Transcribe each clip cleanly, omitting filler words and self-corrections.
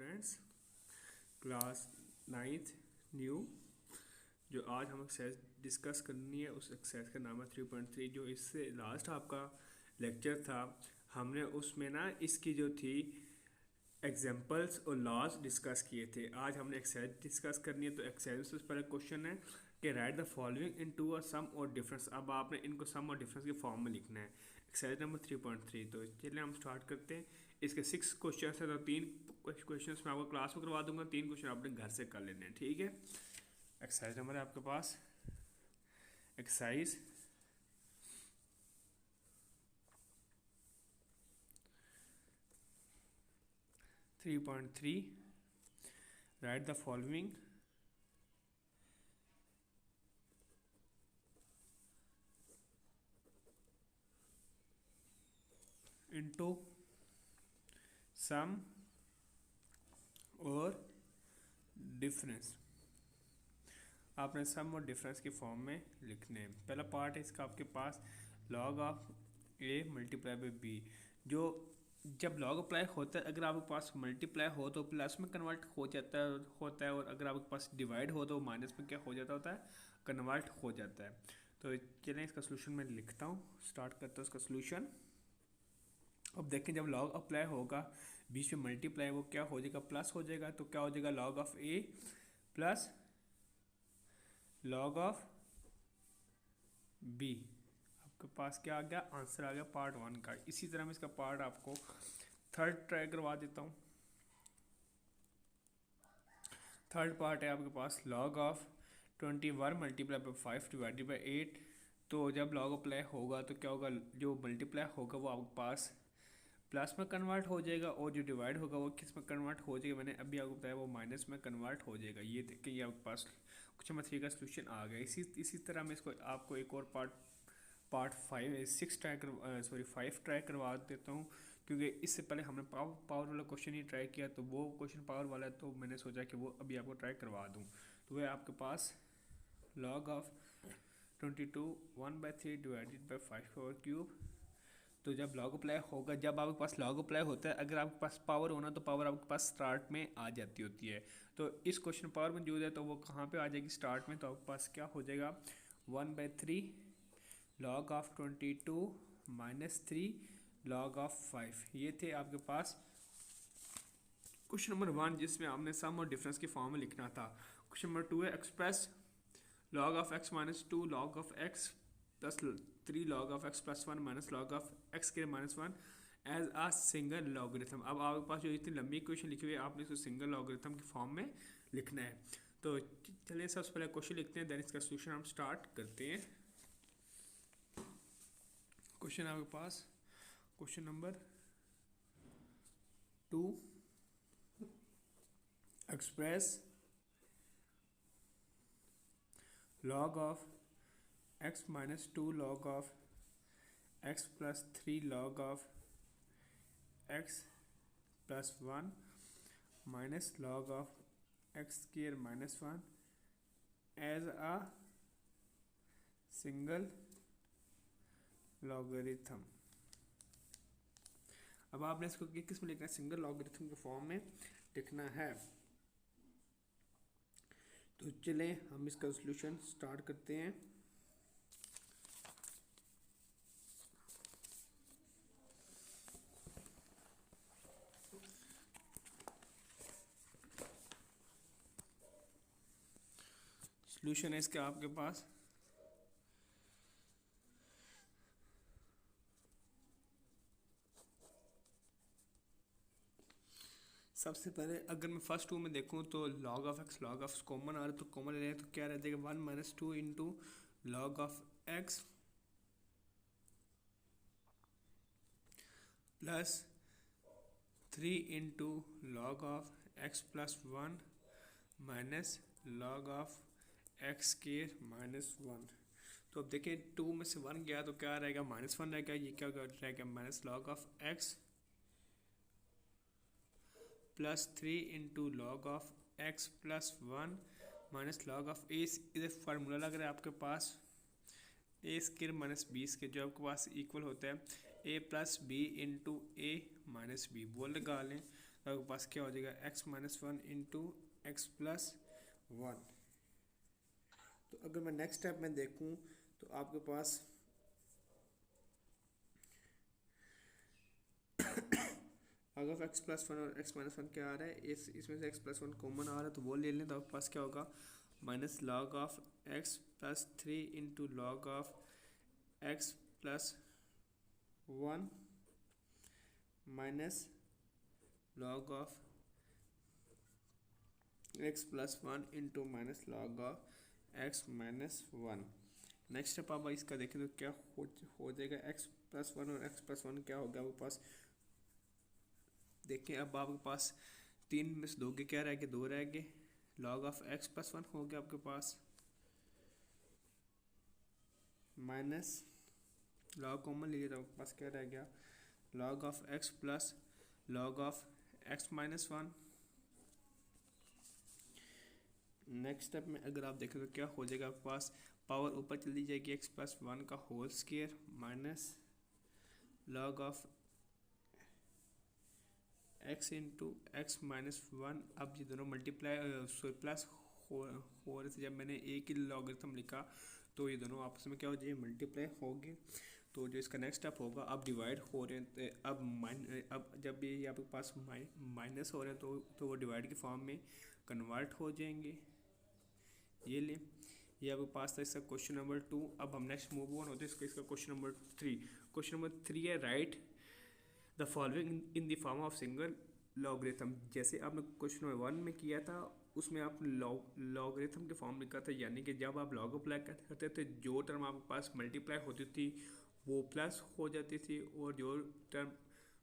Students, class ninth new. जो आज हम एक्सरसाइज डिस्कस करनी है उस एक्सरसाइज का नाम है 3.3। जो इससे लास्ट आपका लेक्चर था, हमने उसमें ना इसकी जो थी एग्जाम्पल्स और लॉज डिस्कस किए थे। आज हमने एक्सरसाइज डिस्कस करनी है। तो एक्सरसाइज से पहले क्वेश्चन है कि write the following into a sum और डिफरेंस। अब आपने इनको सम और डिफरेंस के फॉर्म में लिखना है। Exercise number 3.3। तो चलिए हम स्टार्ट करते हैं। इसके 6 क्वेश्चन है, तो 3 क्वेश्चन मैं आपको क्लास में करवा दूंगा, 3 क्वेश्चन आपने घर से कर लेने हैं, ठीक है। एक्सरसाइज नंबर है आपके पास exercise 3.3। Write the following into sum और डिफरेंस। आपने सम और डिफरेंस के फॉर्म में लिखने हैं। पहला पार्ट है इसका आपके पास log of a multiply by b. जो जब लॉग अप्लाई होता है, अगर आपके पास मल्टीप्लाई हो तो प्लस में कन्वर्ट हो जाता है और अगर आपके पास डिवाइड हो तो माइनस में क्या हो जाता होता है, कन्वर्ट हो जाता है। तो चलें इसका सोल्यूशन मैं लिखता हूँ, स्टार्ट करता हूँ इसका सोल्यूशन। अब देखें, जब लॉग अप्लाई होगा बीच में मल्टीप्लाई, वो क्या हो जाएगा, प्लस हो जाएगा। तो क्या हो जाएगा, log of A plus log of B. आपके पास क्या आ गया, आंसर आ गया पार्ट 1 का। इसी तरह मैं इसका पार्ट आपको थर्ड ट्राई करवा देता हूँ। थर्ड पार्ट है आपके पास log of 21 multiply by 5 divided by 8। तो जब लॉग अप्लाई होगा तो क्या होगा, जो मल्टीप्लाई होगा वो आपके पास प्लस में कन्वर्ट हो जाएगा और जो डिवाइड होगा वो किस में कन्वर्ट हो जाएगा, मैंने अभी आपको बताया, वो माइनस में कन्वर्ट हो जाएगा। ये देखिए, ये आपके पास क्वेश्चन नंबर 3 का सोल्यूशन आ गया। इसी तरह मैं इसको आपको एक और पार्ट 5 ट्राई करवा देता हूँ, क्योंकि इससे पहले हमने पावर वाला क्वेश्चन ही ट्राई किया, तो वो क्वेश्चन पावर वाला है, तो मैंने सोचा कि वो अभी आपको ट्राई करवा दूँ। तो वह आपके पास लॉग ऑफ 22 1/3 डिवाइडेड बाई 5/3। तो जब लॉग अप्लाई होगा, जब आपके पास लॉग अप्लाई होता है, अगर आपके पास पावर होना तो पावर आपके पास स्टार्ट में आ जाती होती है। तो इस क्वेश्चन पावर मौजूद है तो वो कहाँ पे आ जाएगी, स्टार्ट में। तो आपके पास क्या हो जाएगा, 1/3 लॉग ऑफ 22 -3 लॉग ऑफ 5। ये थे आपके पास क्वेश्चन नंबर 1, जिसमें आपने सम और डिफरेंस के फॉर्म में लिखना था। क्वेश्चन नंबर 2 है express log of x -2 log of x plus 3 log of x plus 1 minus log of x के -1 एज आ सिंगल लॉगरिथम। अब आपके पास जो इतनी लंबी क्वेश्चन लिखी हुई है, आपने इसको सिंगल लॉगरिथम के फॉर्म में लिखना है। तो चलिए सबसे पहले क्वेश्चन लिखते हैं, देन इसका सोल्यूशन हम स्टार्ट करते हैं। क्वेश्चन आपके पास question number 2, express log of x -2 log of x plus 3 log of x plus 1 minus log of x square -1 as a single logarithm। अब आपने इसको किस में लिखना है, सिंगल लॉगरिथम के फॉर्म में लिखना है। तो चलें हम इसका सॉल्यूशन स्टार्ट करते हैं। सॉल्यूशन है इसका आपके पास सबसे पहले अगर मैं फर्स्ट 2 में देखूं तो log of x log of common आ रहा है, तो कॉमन ले रहे हैं तो क्या रह जाएगा, 1 - 2 into log of x plus 3 into log of x plus 1 minus log of x के -1। तो अब देखिए 2 में से 1 गया तो क्या रहेगा, -1 रहेगा। ये क्या रहेगा, minus log of x plus 3 into log of x plus 1 minus log of a. इधर फार्मूला लग रहा है आपके पास a square minus b square, जो आपके पास इक्वल होता है a plus b into a minus b, वो लगा लें। तो आपके पास क्या हो जाएगा x minus one into x plus one. तो अगर मैं नेक्स्ट स्टेप में देखूँ तो आपके पास अगर एक्स प्लस वन और एक्स माइनस वन क्या आ रहा है, इसमें से एक्स प्लस वन कॉमन आ रहा है तो वो ले लें। तो आपके पास क्या होगा minus log of x plus three into log of x plus one minus log of x plus one into minus log of X minus one. Next step आप इसका देखें तो क्या हो जाएगा एक्स प्लस वन और एक्स प्लस वन क्या हो गया आपके पास। देखें अब आपके पास तीन में से दो के क्या रह गए, दो रह गए। Log of x plus one हो गया आपके पास माइनस लॉग कॉमन लीजिए तो आपके पास क्या रह गया log of x plus log of X minus one. Next step में अगर आप देखें तो क्या हो जाएगा आपके पास पावर ऊपर चली जाएगी एक्स प्लस वन का whole square minus log of X into X minus one. अब ये दोनों मल्टीप्लाई प्लस हो रहे थे, जब मैंने एक ही लॉगरिथम लिखा तो ये दोनों आपस में क्या हो जाए मल्टीप्लाई हो गए। तो जो इसका नेक्स्ट स्टेप होगा अब डिवाइड हो रहे हैं तो अब जब भी आपके पास माइनस हो रहे हैं तो वो डिवाइड के फॉर्म में कन्वर्ट हो जाएंगे। ये ले ये आपके पास था इसका क्वेश्चन नंबर 2। अब हम नेक्स्ट मूव ऑन होते हैं इसका क्वेश्चन नंबर 3। क्वेश्चन नंबर 3 है right the following in the form of single logarithm. जैसे आपने क्वेश्चन नंबर 1 में किया था उसमें आपने लॉगरिथम के फॉर्म लिखा था, यानी कि जब आप लॉग अप्लाई करते थे जो टर्म आपके पास मल्टीप्लाई होती थी वो प्लस हो जाती थी और जो टर्म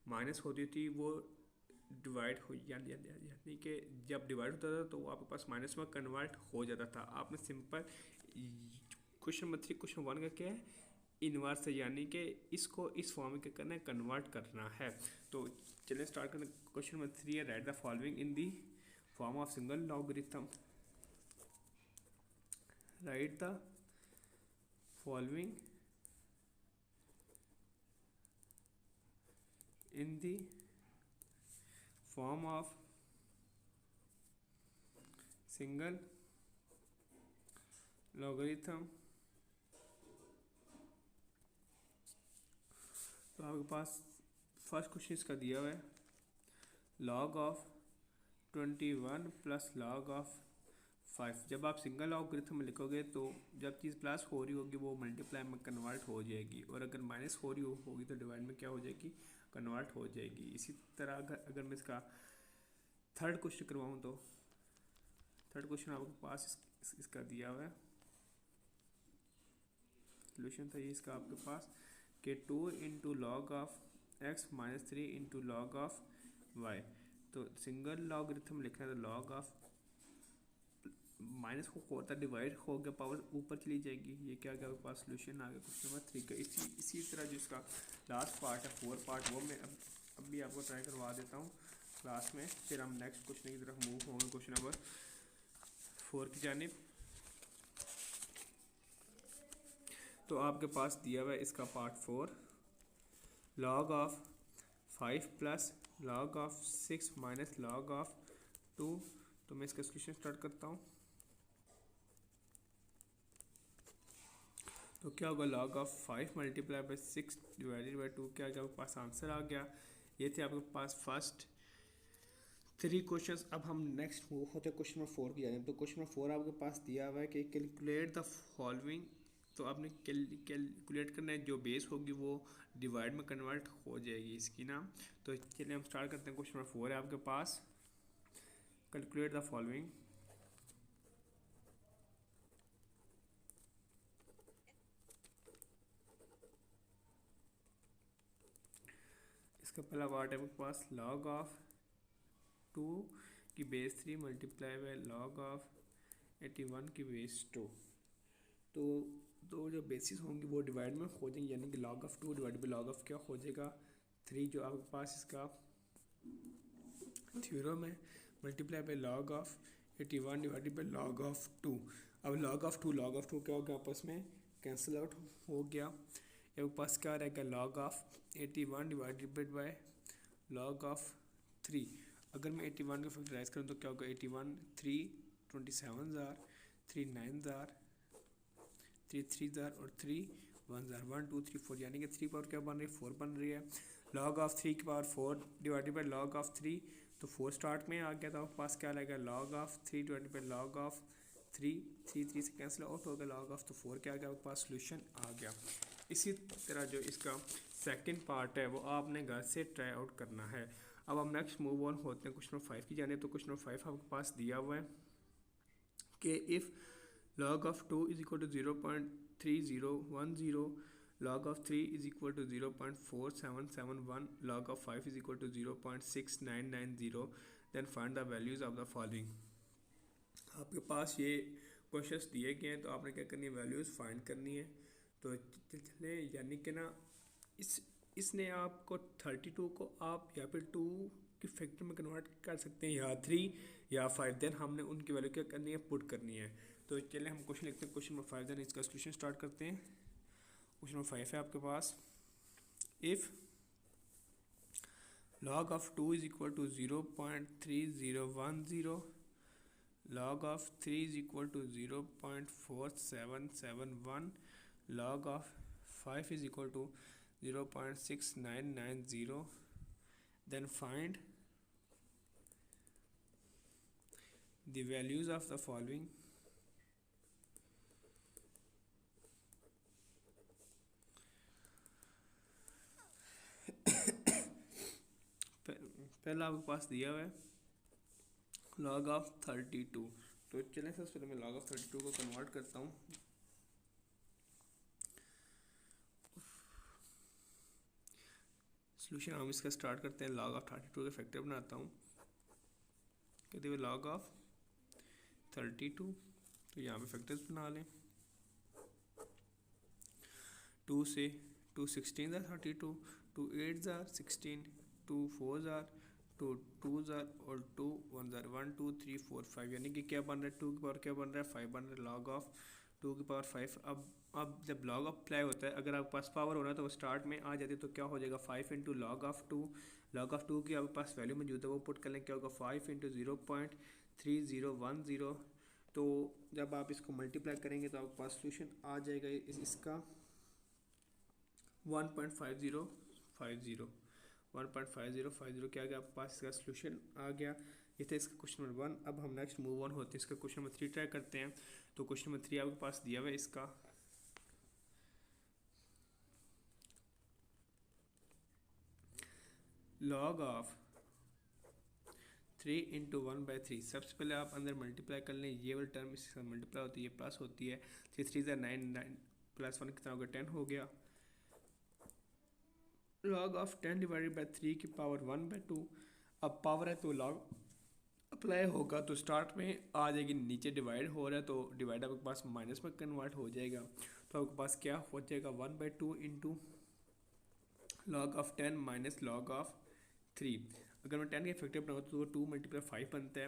माइनस होती थी वो डिवाइड हो यानी कि जब डिवाइड होता था तो वो आपके पास माइनस में कन्वर्ट हो जाता था। आपने सिंपल क्वेश्चन नंबर 3 क्वेश्चन 1 का क्या है इनवर्स है, यानी कि इसको इस फॉर्म में क्या करना है कन्वर्ट करना है। तो चलिए स्टार्ट करते हैं। क्वेश्चन नंबर 3 है right the following in the form of single logarithm. Right the following in the form of single logarithm. तो आपके पास फर्स्ट क्वेश्चन इसका दिया हुआ है log of 21 plus log of 5। जब आप सिंगल लॉगरिथम में लिखोगे तो जब चीज़ प्लस हो रही होगी वो मल्टीप्लाई में कन्वर्ट हो जाएगी और अगर माइनस हो रही होगी तो डिवाइड में क्या हो जाएगी कन्वर्ट हो जाएगी। इसी तरह अगर मैं इसका थर्ड क्वेश्चन करवाऊँ तो थर्ड क्वेश्चन आपके पास इसका दिया हुआ है सोल्यूशन था ये इसका आपके पास कि 2 into log of X minus 3 into log of Y. तो सिंगल लॉगरिथम लिखना है तो लॉग ऑफ माइनस को होता डिवाइड हो गया पावर ऊपर चली जाएगी। ये क्या गया आपके पास सोल्यूशन आ गया क्वेश्चन नंबर 3 का। इसी तरह जो इसका लास्ट पार्ट है 4 पार्ट वो मैं अब भी आपको ट्राई करवा देता हूँ क्लास में, फिर हम नेक्स्ट क्वेश्चन की तरफ मूव होंगे क्वेश्चन नंबर 4 की जानिब। तो आपके पास दिया हुआ है इसका part 4 log of 5 plus log of 6 minus log of 2। तो मैं इसका क्वेश्चन स्टार्ट करता हूँ। तो क्या होगा log of 5 multiply by 6 divided by 2 क्या गया आपके पास आंसर आ गया। ये थे आपके पास फर्स्ट 3 क्वेश्चंस। अब हम नेक्स्ट होते हैं क्वेश्चन नंबर 4 की जानिब। तो क्वेश्चन नंबर 4 आपके पास दिया हुआ है कि कैलकुलेट द फॉलोइंग। तो आपने कैलकुलेट करना है जो बेस होगी वो डिवाइड में कन्वर्ट हो जाएगी इसकी ना। तो चलिए हम स्टार्ट करते हैं। क्वेश्चन नंबर 4 है आपके पास कैलकुलेट द फॉलोइंग। इसका पहला पार्ट है आपके पास लॉग ऑफ 2 की base 3 multiply by log of 81 की बेस 2। तो जो बेसिस होंगी वो डिवाइड में हो जाएंगी, यानी कि log of 2 divide by log of क्या हो जाएगा 3। जो आपके पास इसका थ्योरम है multiply by log of 81 divided by log of 2। अब लॉग ऑफ 2 क्या हो गया आपस में कैंसिल आउट हो गया। आपके पास क्या रहेगा log of 81 divided by log of 3। अगर मैं 81 को फैक्टराइज करूँ तो क्या होगा, 81 3 27 जार, 3 9 जार, 3 3 जार और 3 1 जार, 1 2 3 4, यानी कि 3 पावर क्या बन रही है, 4 बन रही है। लॉग ऑफ 3 की power 4 divided by log of 3, तो 4 स्टार्ट में आ गया, तो आपके पास क्या लगेगा, log of 3 divided by log of 3, 3 से कैंसिल आउट हो गया लॉग ऑफ, तो 4 क्या आ गया आपके पास, सोल्यूशन आ गया। इसी तरह जो इसका सेकंड पार्ट है वो आपने घर से ट्राई आउट करना है। अब हम नेक्स्ट मूव ऑन होते हैं क्वेश्चन नंबर 5 की जाने। तो क्वेश्चन नंबर 5 आपके पास दिया हुआ है कि if log of 2 is equal to 0.3010, log of 3 is equal to 0.4771, log of 5 is equal to 0.6990, then find the values of the following। आपके पास ये क्वेश्चंस दिए गए हैं, तो आपने क्या करनी है, वैल्यूज़ फाइंड करनी है। तो चले, यानी कि ना इसने आपको 32 को आप या फिर 2 की फैक्टर में कन्वर्ट कर सकते हैं, या 3 या 5, देन हमने उनकी वैल्यू क्या करनी है, पुट करनी है। तो चलिए हम क्वेश्चन लिखते हैं, क्वेश्चन नंबर 5, देन इसका सॉल्यूशन स्टार्ट करते हैं। क्वेश्चन नंबर 5 है आपके पास, if log of 2 is equal to 0.3010, log of 3 is equal to 0.4771, log of 5 is equal to 0.6990, then find the values of the following। पहला आपके पास दिया हुआ है log ऑफ 32। तो चलें सबसे पहले मैं log ऑफ 32 को कन्वर्ट करता हूँ। सोल्यूशन हम इसका स्टार्ट करते हैं, log ऑफ 32 के फैक्टर बनाता हूँ, कहते हुए log ऑफ 32, तो यहाँ पे फैक्टर्स बना लें। 2 से 2 16 जार 32, 2 8 जार 16, 2 4 जार, 2 2 जार और 2 1 जार, 1 2 3 4 5, यानी कि क्या बन रहा है, 2 की पावर क्या बन रहा है, 5 बन रहा है, log ऑफ 2 की पावर 5। अब जब log ऑफ अप्लाई होता है, अगर आपके पास पावर हो रहा है तो वो स्टार्ट में आ जाती है, तो क्या हो जाएगा, 5 into log of 2, log of 2 की आपके पास वैल्यू मौजूद है, वो पुट कर लें, क्या होगा, 5 इंटू 0.3010। तो जब आप इसको मल्टीप्लाई करेंगे तो आपके पास सोल्यूशन आ जाएगा इसका 1.5050, 1.5050 क्या आ गया आपके पास, इसका सोल्यूशन आ गया। ये था इसका क्वेश्चन नंबर 1। अब हम नेक्स्ट मूव ऑन होते हैं, इसका क्वेश्चन नंबर 3 ट्राई करते हैं। तो क्वेश्चन नंबर 3 आपके पास दिया हुआ है इसका, log ऑफ 3 इंटू 1/3। सबसे पहले आप अंदर मल्टीप्लाई कर लें, ये वाली टर्म इसके साथ मल्टीप्लाई होती है, प्लस होती है, 3 3 ज़ा 9, 9 प्लस 1 कितना होगा, 10 हो गया। log ऑफ 10 डिवाइडेड बाई 3 की पावर 1/2। अब पावर है तो log अप्लाई होगा, तो स्टार्ट में आ जाएगी, नीचे डिवाइड हो रहा है तो डिवाइड आपके पास माइनस में कन्वर्ट हो जाएगा, तो आपके पास क्या हो जाएगा, 1/2 into log of 10 minus log of 3। अगर मैं 10 के फैक्टर बनाऊँ तो 2 मल्टीप्लाई 5 बनता है,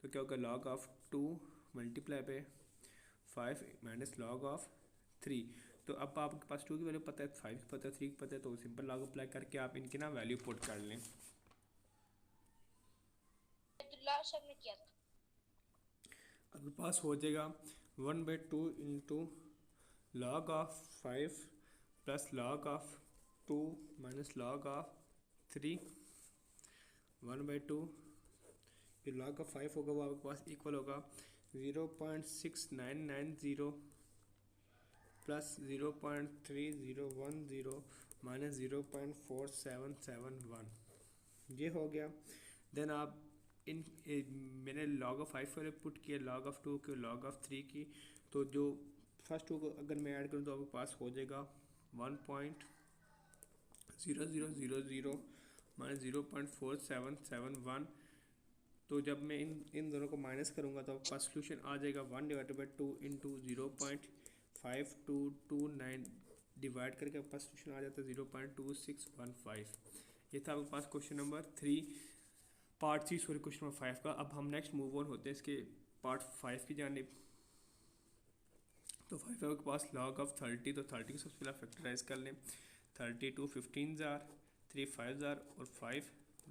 तो क्या होगा, log ऑफ 2 मल्टीप्लाई पे 5 माइनस log ऑफ 3। तो अब आपके पास 2 की वैल्यू पता है, 5 की पता है, 3 की पता है, तो सिंपल log अप्लाई करके आप इनकी ना वैल्यू पुट कर लें। आपके पास हो जाएगा 1/2 into log of 5 plus log of 2 minus log of 3, 1/2। ये log ऑफ 5 होगा वो आपके पास इक्वल होगा 0.6990 प्लस 0.3010 माइनस 0.4771, ये हो गया। देन आप मैंने log ऑफ 5 वाले पुट किया, log ऑफ 2 की, log ऑफ 3 की, तो जो फर्स्ट 2 को अगर मैं ऐड करूँ तो आपके पास हो जाएगा 1.0000 माइनस 0.4771। तो जब मैं इन दोनों को माइनस करूँगा तो आपके पास सोल्यूशन आ जाएगा 1/2 इंटू 0.5229 डिवाइड करके आपके पास सोल्यूशन आ जाता है 0.2615। ये था आपके पास question number 3 part 3 sorry question number 5 का। अब हम नेक्स्ट मूव ऑन होते हैं इसके पार्ट 5 की जानिब। तो 5 के पास log ऑफ 30, तो 30 को सबसे पहले फैक्टराइज कर लें, 32 15 जार, 3 5 जार और 5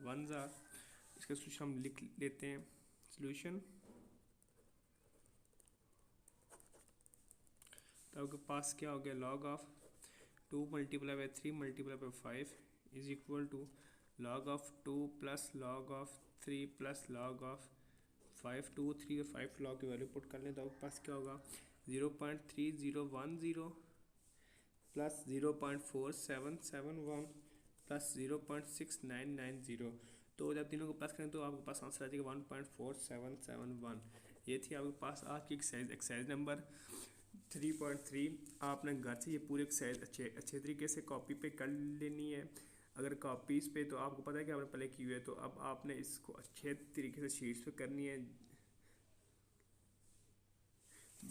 1 जार, इसका सोल्यूशन हम लिख लेते हैं। सोल्यूशन तो आपके पास क्या हो गया, log of 2 multiply by 3 multiply by 5 is equal to log of 2 plus log of 3 plus log of 5। 2 3 और 5 लॉग की वैल्यू पुट कर लें तो आपके पास क्या होगा 0.3010 प्लस 0.4771 प्लस 0.6990। तो जब तीनों को प्लस करें तो आपके पास आंसर आ जाएगा 1.4771। ये थी आपके पास आज की एक्सरसाइज नंबर 3.3। आपने घर से ये पूरे एक्सरसाइज अच्छे तरीके से कॉपी पे कर लेनी है। अगर कॉपीज़ पे तो आपको पता है कि आपने पहले की हुई है, तो अब आपने इसको अच्छे तरीके से शीट्स पे करनी है।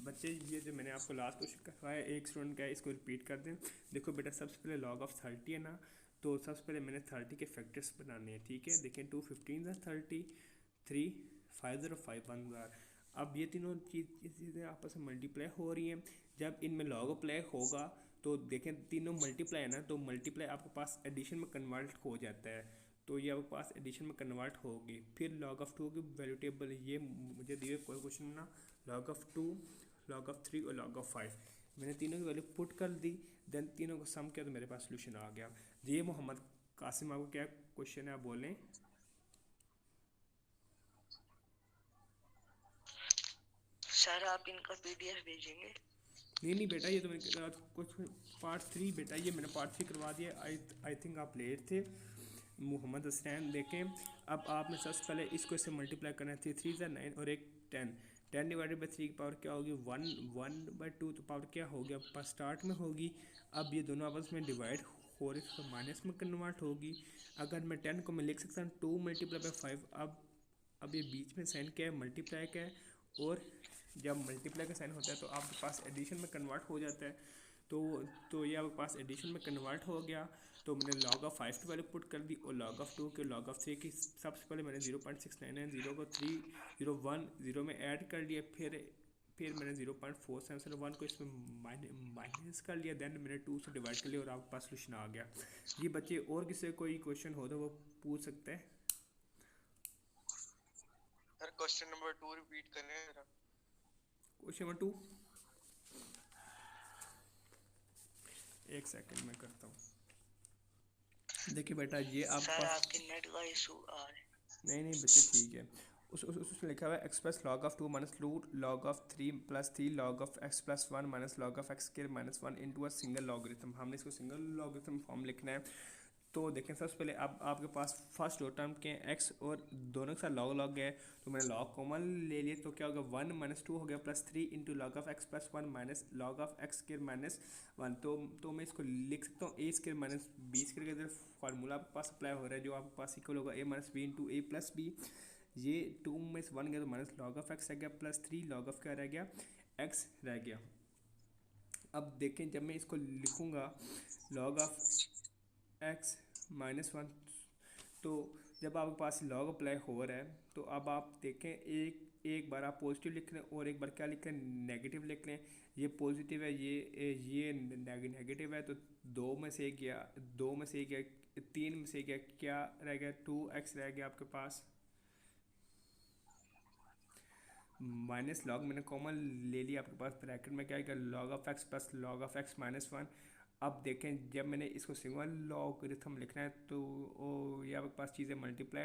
बच्चे ये जो मैंने आपको लास्ट क्वेश्चन करवाया एक स्टूडेंट का है, इसको रिपीट कर दें। देखो बेटा, सबसे पहले लॉग ऑफ 30 है ना, तो सबसे पहले मैंने 30 के फैक्टर्स बनाने हैं, ठीक है। देखें 2 15 30, 3 5 0 5 1 0। अब ये तीनों चीज़ें आपस में मल्टीप्लाई हो रही हैं। जब इनमें लॉग अप्लाई होगा तो देखें तीनों मल्टीप्लाई है ना, तो मल्टीप्लाई आपके पास एडिशन में कन्वर्ट हो जाता है, तो ये आपके पास एडिशन में कन्वर्ट होगी। फिर लॉग ऑफ 2 की वैल्यू टेबल ये मुझे दिए कोई क्वेश्चन ना, लॉग ऑफ 2 लॉग ऑफ 3 और लॉग ऑफ 5 मैंने तीनों की वैल्यू पुट कर दी, देन तीनों को सम किया तो मेरे पास सोल्यूशन आ गया। जी मोहम्मद कासिम, आपको क्या क्वेश्चन है, आप बोलें। सर आप इनका पीडीएफ भेजेंगे? नहीं बेटा, ये तो मैंने कुछ पार्ट 3 बेटा, ये मैंने पार्ट 3 करवा दिया। आई थिंक आप लेट थे मोहम्मद हसनैन। देखें अब आपने सबसे पहले इसको इससे मल्टीप्लाई करना है, 3 3 9 और एक 10। 10 डिवाइडेड बाई 3 की पावर क्या होगी 1 1/2, तो पावर क्या होगी आपके पास स्टार्ट में होगी। अब ये दोनों आपस में डिवाइड हो रही तो माइनस में कन्वर्ट होगी। अगर मैं 10 को मैं लिख सकता हूँ 2 मल्टीप्लाई बाई 5। अब ये बीच में साइन क्या है, मल्टीप्लाई का है, और जब मल्टीप्लाई का साइन होता है तो आपके पास एडिशन में कन्वर्ट हो जाता है। तो ये आपके पास एडिशन में कन्वर्ट हो गया। तो मैंने log ऑफ 5 की वैल्यू पुट कर दी और log ऑफ 2 के log ऑफ 3 की सबसे पहले मैंने 0.6990 को 301 में ऐड कर लिया। फिर मैंने 0.4771 को इसमें माइनस कर लिया, देन मैंने 2 से डिवाइड कर लिया और आपके पास सोल्यूशन आ गया। ये बच्चे और किसी कोई क्वेश्चन हो तो वो पूछ सकते हैं। सर क्वेश्चन नंबर 2 रिपीट करें जरा। क्वेश्चन नंबर 2 एक सेकंड में करता हूँ। देखिए बेटा, ये आपके सर पास आपके नेट का इशू आ रहा है। नहीं बच्चे ठीक है। उसमें लिखा हुआ है express log of 2 minus log of 3 plus 3 log of x plus 1 minus log of x के minus 1 into a single logarithm. हमने इसको सिंगल लॉगरिथम फॉर्म लिखना है। तो देखें सबसे पहले अब आपके पास फर्स्ट दो टर्म के x और दोनों के साथ लॉग है, तो मैंने लॉग कॉमन ले लिए, तो क्या होगा 1 माइनस 2 हो गया plus 3 into log of x plus 1 minus log of x के माइनस 1। तो मैं इसको लिख सकता हूँ a square minus B square के इधर फार्मूला आपके पास अप्लाई हो रहा है, जो आपके पास इक्वल होगा a minus B into A plus B. ये 2 में से 1 गया तो माइनस लॉग ऑफ x रह गया प्लस 3 लॉग ऑफ क्या रह गया x रह गया। अब देखें जब मैं इसको लिखूँगा लॉग ऑफ x माइनस 1, तो जब आपके पास लॉग अप्लाई हो रहा है तो अब आप देखें एक बार आप पॉजिटिव लिख रहे हैं और एक बार क्या लिख रहे हैं नेगेटिव लिख रहे हैं। ये पॉजिटिव है, ये नेगेटिव है, तो 2 में से गया 2 में से गया 3 में से गया क्या रह गया 2x रह गया आपके पास। माइनस लॉग मैंने कॉमन ले लिया, आपके पास ब्रैकेट में क्या है log of x plus log of x minus 1। अब देखें जब मैंने इसको सिंगल लॉगरिथम लिखना है तो ये आपके पास चीज़ें मल्टीप्लाई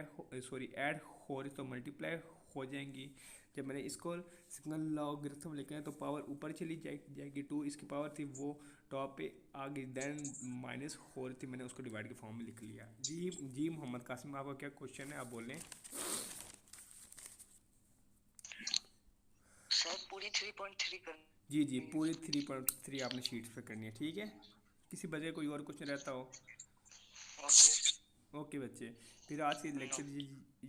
ऐड हो रही तो मल्टीप्लाई हो जाएंगी। जब मैंने इसको सिंगल लॉगरिथम लिखना है तो पावर ऊपर चली जाएगी 2 इसकी पावर थी वो टॉप पे आ गई, देन माइनस हो रही थी, मैंने उसको डिवाइड के फॉर्म में लिख लिया। जी मोहम्मद कासिम, आपका क्या क्वेश्चन है, आप बोलें। सर पूरी 3.3 करनी जी है। पूरी 3.3 आपने शीट्स पे करनी है, ठीक है। किसी वजह कोई और क्वेश्चन रहता हो ओके। ओके बच्चे, फिर आज की लेक्चर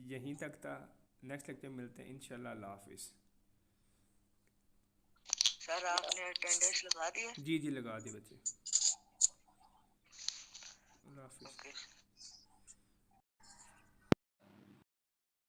यहीं तक था। नेक्स्ट लेक्चर मिलते हैं इंशाल्लाह। अल्लाह हाफिज़। सर आपने अटेंडेंस लगा दी है? जी लगा दी बच्चे। अल्लाह हाफिज़। ओके।